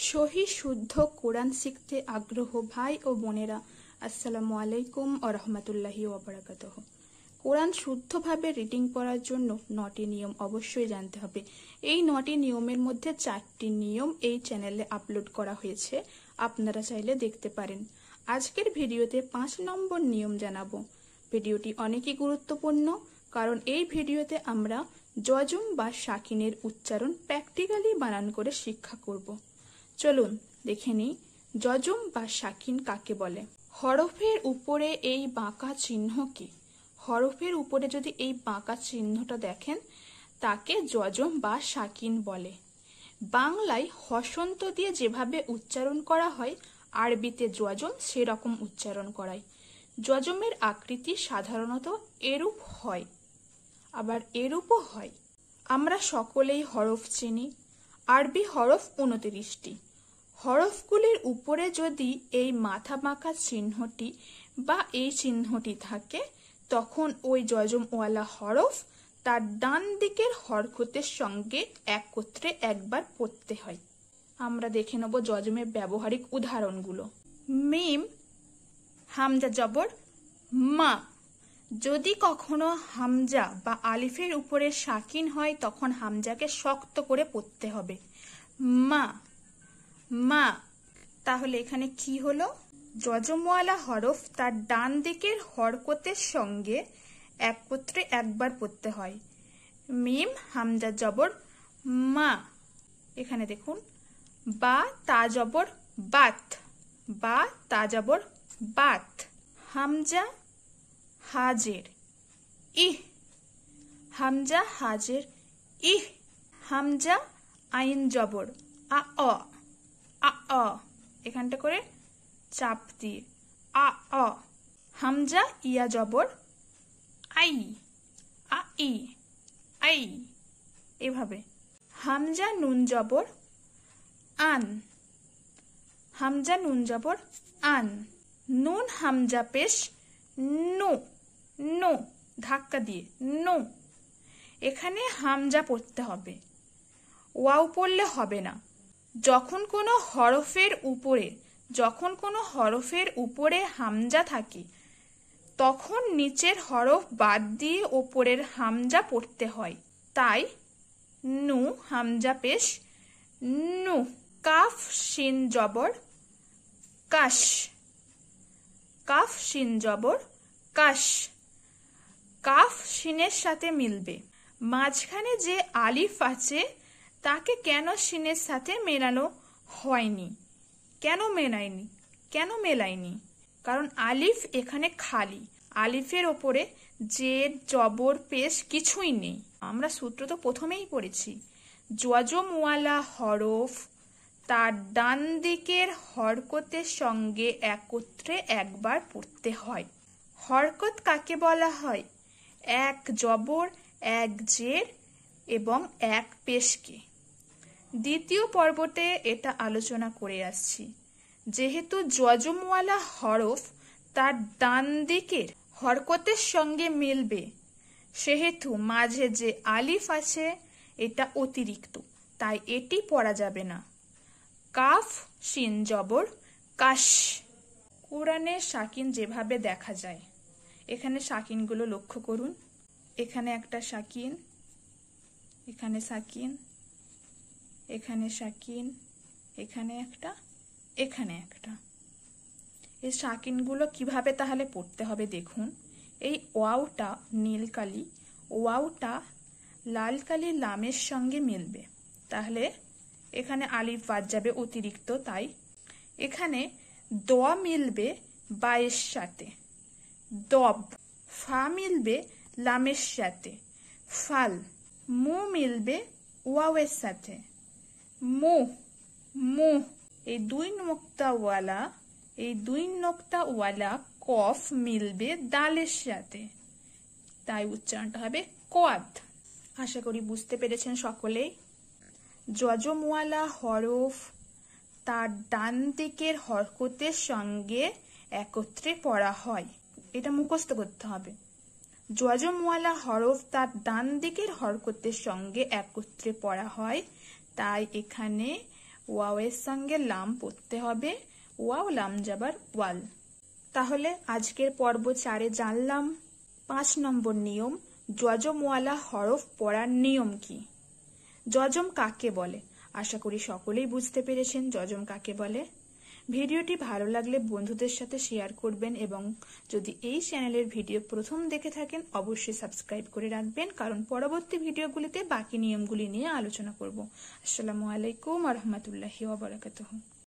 সহি শুদ্ধ কোরআন শিখতে আগ্রহ ভাই ও বোনেরা, আসসালামু আলাইকুম ও রহমতুল্লাহি ওয়া বারাকাতুহু। কোরআন শুদ্ধভাবে রিডিং পড়ার জন্য 9টি নিয়ম অবশ্যই জানতে হবে। এই 9টি নিয়মের মধ্যে 4টি নিয়ম এই চ্যানেলে আপলোড করা হয়েছে, আপনারা চাইলে দেখতে পারেন। আজকের ভিডিওতে 5 নম্বর নিয়ম জানাবো। ভিডিওটি অনেকই গুরুত্বপূর্ণ, কারণ এই ভিডিওতে আমরা যজম বা সাকিনের উচ্চারণ প্র্যাকটিক্যালি বানান করে শিক্ষা করব। চলুন দেখে নিই যজম বা সাকিন কাকে বলে। হরফের উপরে এই বাঁকা চিহ্ন কি? হরফের উপরে যদি এই বাঁকা চিহ্নটা দেখেন, তাকে যজম বা সাকিন বলে। বাংলায় হসন্ত দিয়ে যেভাবে উচ্চারণ করা হয়, আরবিতে যজম সেরকম উচ্চারণ করায়। যজমের আকৃতি সাধারণত এরূপ হয়, আবার এরূপও হয়। আমরা সকলেই হরফ চিনি। আরবি হরফ 29টি। হরফগুলির উপরে যদি এই মাথা বাঁকা চিহ্নটি বা এই চিহ্নটি থাকে, তখন ওই যজমওয়ালা হরফ তার ডান দিকের হরকতের সঙ্গে একত্রে একবার পড়তে হয়। আমরা দেখে নেব যজমের ব্যবহারিক উদাহরণগুলো। মিম হামজা জবর মা। যদি কখনো হামজা বা আলিফের উপরে সাকিন হয়, তখন হামজাকে শক্ত করে পড়তে হবে, মা মা। তাহলে এখানে কি হলো? যজমওয়ালা হরফ তার ডান দিকের হরকতের সঙ্গে একত্রে একবার পড়তে হয়। মিম হামজা জবর মা। এখানে দেখুন বা তা জবর বাত, বা তা জবর বাত। হামজা হাজের ইহ, হামজা হাজের ইহ। হামজা আইন জবর আ অ, আ অ। এখানটা করে চাপ দিয়ে আ অ। হামজা ইয়া জবর আই, আ ই, আই। এভাবে। হামজা নুন জবর আন, হামজা নুন জবর আন। নুন হামজা পেশ নু, নু ধাক্কা দিয়ে নু। এখানে হামজা পড়তে হবে, ওয়াও পড়লে হবে না। যখন কোনো হরফের উপরে হামজা থাকে, তখন নিচের হরফ বাদ দিয়ে ওপরের হামজা পড়তে হয়। তাই নু হামজা পেশ নু। কাফ শিন জবর কাশ, কাফ শিন জবর কাশ। কাফ শিনের সাথে মিলবে। মাঝখানে যে আলিফ আছে, তাকে কেন শিনের সাথে মেলানো হয়নি? কেন মেলায়নি? কারণ আলিফ এখানে খালি। আলিফের ওপরে জের জবর পেশ কিছুই নেই। আমরা সূত্র তো প্রথমেই পড়েছি, যজমওয়ালা হরফ তার ডান দিকের হরকতের সঙ্গে একত্রে একবার পড়তে হয়। হরকত কাকে বলা হয়? এক জবর, এক জের এবং এক পেশকে। দ্বিতীয় পর্বতে এটা আলোচনা করে আসছি। যেহেতু যজমওয়ালা হরফ তার ডান দিকের হরকতের সঙ্গে মিলবে, সেহেতু মাঝে যে আলিফ আছে এটা অতিরিক্ত, তাই এটি পড়া যাবে না। কাফ শিন জবর কাশ। কোরআনে সাকিন যেভাবে দেখা যায়, এখানে সাকিনগুলো লক্ষ্য করুন। এখানে একটা সাকিন, এখানে সাকিন, এখানে সাকিন, এখানে একটা, এখানে একটা। এই সাকিনগুলো কিভাবে তাহলে পড়তে হবে দেখুন। এই ওয়াওটা নীলকালি, ওয়াওটা লাল কালি লামের সঙ্গে মিলবে, তাহলে এখানে আলিফ বাদ যাবে অতিরিক্ত। তাই এখানে দোয়া মিলবে বায়ের সাথে, দব। ফা মিলবে লামের সাথে, ফাল। মু মিলবে ওয়াওয়ের সাথে, মু, মু। এই দুই নোক্তাওয়ালা কফ মিলবে দালের সাথে, তাই উচ্চারণটা হবে কোয়াদ। আশা করি বুঝতে পেরেছেন সকলেই। যজমওয়ালা হরফ তার ডান দিকের হরকতের সঙ্গে একত্রে পড়া হয়, এটা মুখস্থ করতে হবে। যজমওয়ালা হরফ তার ডান দিকের হরকতের সঙ্গে একত্রে পড়া হয়, তাই এখানে ওয়াও এর সঙ্গে লাম পড়তে হবে, ওয়াও লাম জাবার ওয়াল। তাহলে আজকের পর্ব 4-এ জানলাম 5 নম্বর নিয়ম, যজমওয়ালা হরফ পড়ার নিয়ম কি। যজম কাকে বলে? আশা করি সকলেই বুঝতে পেরেছেন যজম কাকে বলে। ভিডিওটি ভালো লাগলে বন্ধুদের সাথে শেয়ার করবেন এবং যদি এই চ্যানেলের ভিডিও প্রথম দেখে থাকেন অবশ্যই সাবস্ক্রাইব করে রাখবেন, কারণ পরবর্তী ভিডিওগুলিতে বাকি নিয়মগুলি নিয়ে আলোচনা করব। আসসালামু আলাইকুম ওয়া রাহমাতুল্লাহি ওয়া বারাকাতুহু।